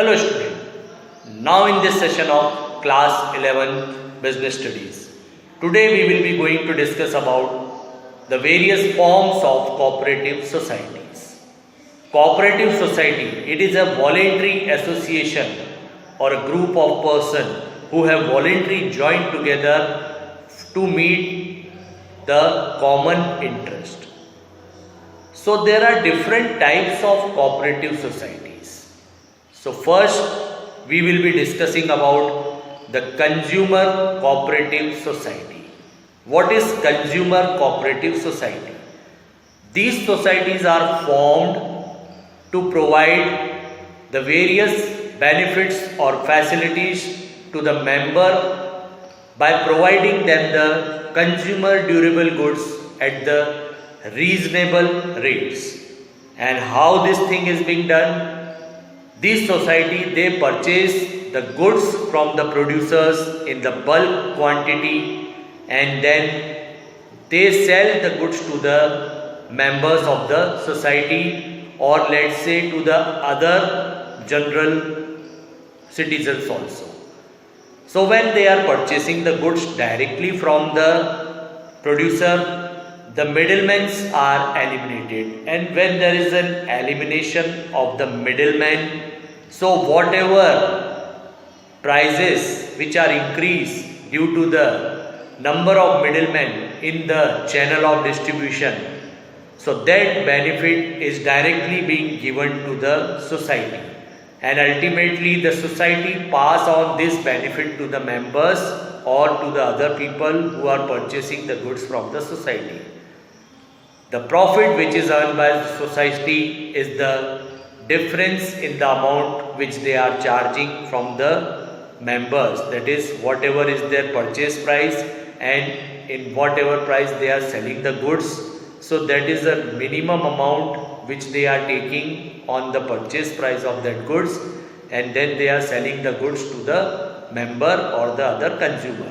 Hello student, now in this session of class 11 business studies, today we will be going to discuss about the various forms of cooperative societies. Cooperative society, it is a voluntary association or a group of persons who have voluntarily joined together to meet the common interest. So there are different types of cooperative societies. So first we will be discussing about the consumer cooperative society. What is consumer cooperative society? These societies are formed to provide the various benefits or facilities to the member by providing them the consumer durable goods at the reasonable rates. And how this thing is being done? This society, they purchase the goods from the producers in the bulk quantity and then they sell the goods to the members of the society, or let's say to the other general citizens also. So when they are purchasing the goods directly from the producer, the middlemen are eliminated, and when there is an elimination of the middleman, so whatever prices which are increased due to the number of middlemen in the channel of distribution, so that benefit is directly being given to the society, and ultimately the society pass on this benefit to the members or to the other people who are purchasing the goods from the society. The profit which is earned by the society is the difference in the amount which they are charging from the members, that is whatever is their purchase price and in whatever price they are selling the goods. So that is the minimum amount which they are taking on the purchase price of that goods, and then they are selling the goods to the member or the other consumer.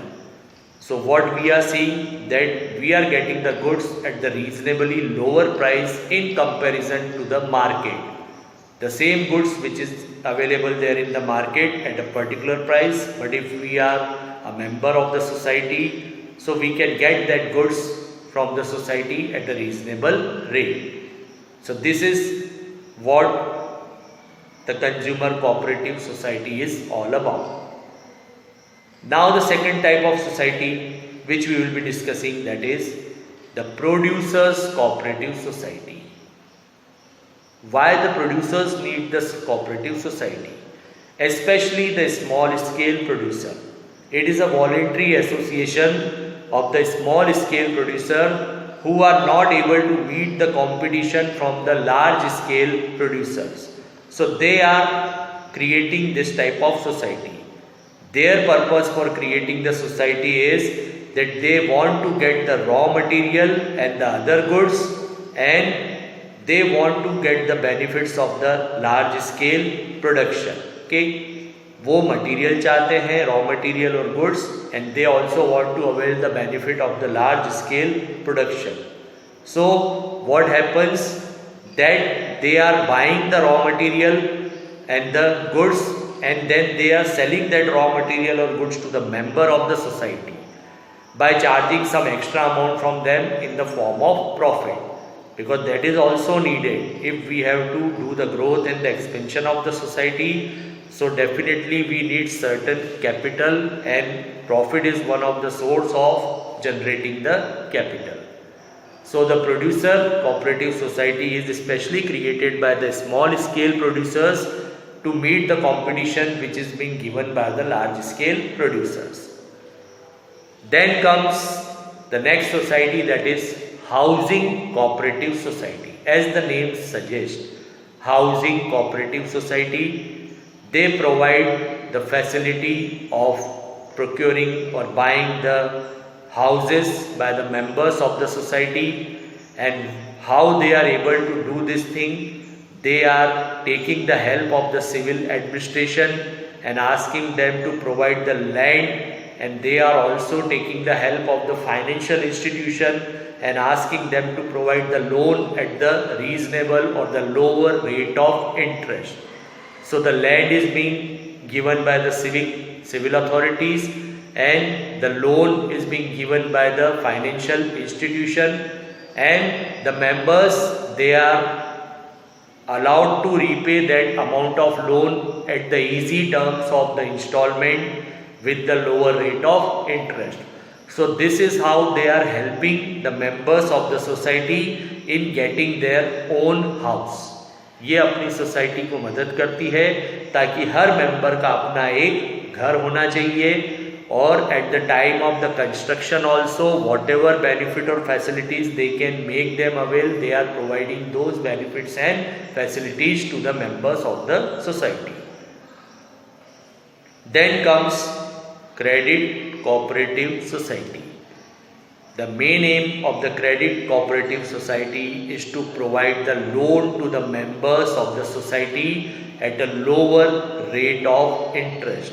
So what we are seeing, that we are getting the goods at the reasonably lower price in comparison to the market. The same goods which is available there in the market at a particular price, but if we are a member of the society, so we can get that goods from the society at a reasonable rate. So this is what the consumer cooperative society is all about. Now the second type of society which we will be discussing, that is the producers cooperative society. Why the producers need this cooperative society? Especially the small scale producer. It is a voluntary association of the small scale producer who are not able to meet the competition from the large scale producers. So they are creating this type of society. Their purpose for creating the society is that they want to get the raw material and the other goods, and they want to get the benefits of the large scale production. Okay, वो material चाहते हैं, raw material और goods, and they also want to avail the benefit of the large scale production. So what happens, that they are buying the raw material and the goods, and then they are selling that raw material or goods to the member of the society by charging some extra amount from them in the form of profit, because that is also needed if we have to do the growth and the expansion of the society. So definitely we need certain capital, and profit is one of the source of generating the capital. So the producer cooperative society is especially created by the small scale producers to meet the competition which is being given by the large scale producers. Then comes the next society, that is housing cooperative society. As the name suggests, housing cooperative society, they provide the facility of procuring or buying the houses by the members of the society. And how they are able to do this thing? They are taking the help of the civil administration and asking them to provide the land, and they are also taking the help of the financial institution and asking them to provide the loan at the reasonable or the lower rate of interest. So the land is being given by the civil authorities, and the loan is being given by the financial institution, and the members, they are allowed to repay that amount of loan at the easy terms of the installment with the lower rate of interest. So this is how they are helping the members of the society in getting their own house. ये अपनी society को मदद करती है ताकि हर member का अपना एक घर होना चाहिए, और at the time of the construction also whatever benefit or facilities they can make them avail, they are providing those benefits and facilities to the members of the society. Then comes credit cooperative society. The main aim of the credit cooperative society is to provide the loan to the members of the society at a lower rate of interest,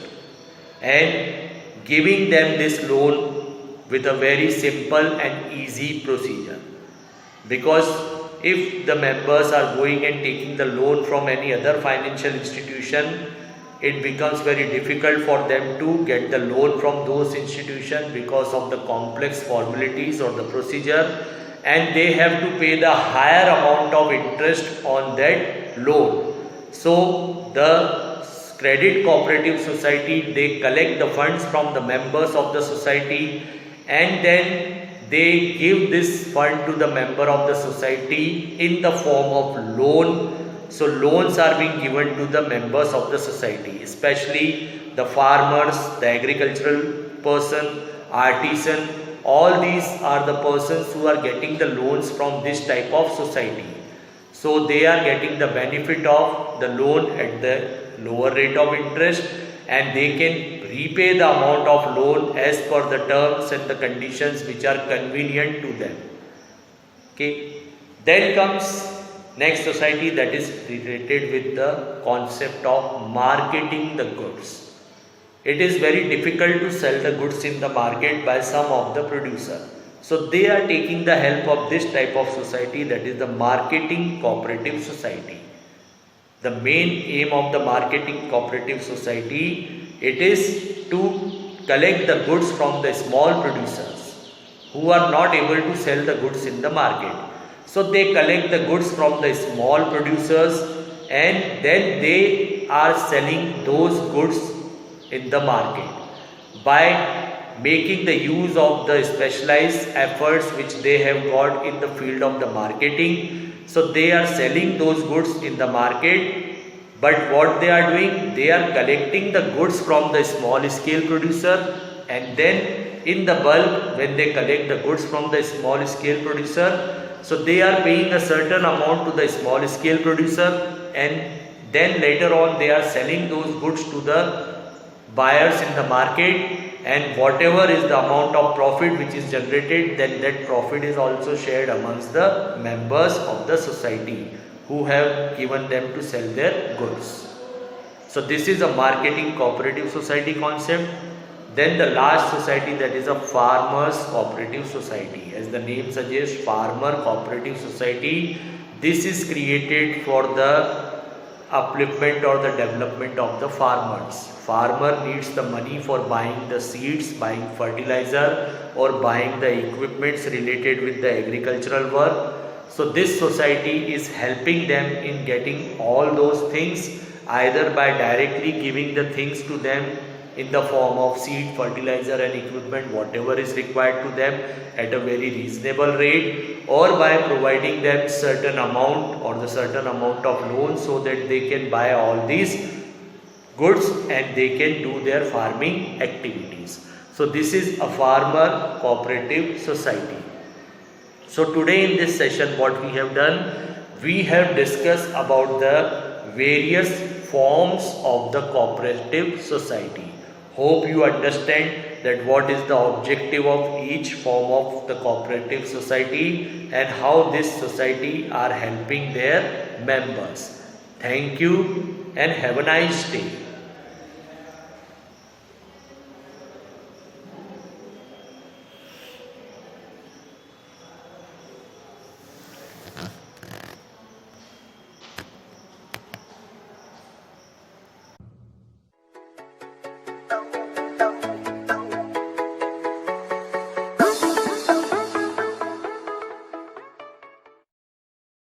and giving them this loan with a very simple and easy procedure. Because if the members are going and taking the loan from any other financial institution, it becomes very difficult for them to get the loan from those institutions because of the complex formalities or the procedure, and they have to pay the higher amount of interest on that loan. So the credit cooperative society, they collect the funds from the members of the society, and then they give this fund to the member of the society in the form of loan. So loans are being given to the members of the society, especially the farmers, the agricultural person, artisan. All these are the persons who are getting the loans from this type of society. So they are getting the benefit of the loan at the lower rate of interest, and they can repay the amount of loan as per the terms and the conditions which are convenient to them. Okay. Then comes next society, that is related with the concept of marketing the goods. It is very difficult to sell the goods in the market by some of the producer. So they are taking the help of this type of society, that is the marketing cooperative society. The main aim of the marketing cooperative society, it is to collect the goods from the small producers who are not able to sell the goods in the market. So they collect the goods from the small producers, and then they are selling those goods in the market by making the use of the specialized efforts which they have got in the field of the marketing. So they are selling those goods in the market, but what they are doing, they are collecting the goods from the small scale producer, and then in the bulk, when they collect the goods from the small scale producer, so they are paying a certain amount to the small scale producer, and then later on they are selling those goods to the buyers in the market, and whatever is the amount of profit which is generated, then that profit is also shared amongst the members of the society who have given them to sell their goods. So this is a marketing cooperative society concept. Then the last society, that is a farmers cooperative society. As the name suggests, farmer cooperative society, this is created for the upliftment or the development of the farmers. Farmer needs the money for buying the seeds, buying fertilizer, or buying the equipments related with the agricultural work. So this society is helping them in getting all those things, either by directly giving the things to them in the form of seed, fertilizer and equipment, whatever is required to them at a very reasonable rate, or by providing them certain amount or the certain amount of loan so that they can buy all these goods and they can do their farming activities. So this is a farmer cooperative society. So today in this session, what we have done, we have discussed about the various forms of the cooperative society. Hope you understand that what is the objective of each form of the cooperative society and how this society are helping their members. Thank you and have a nice day.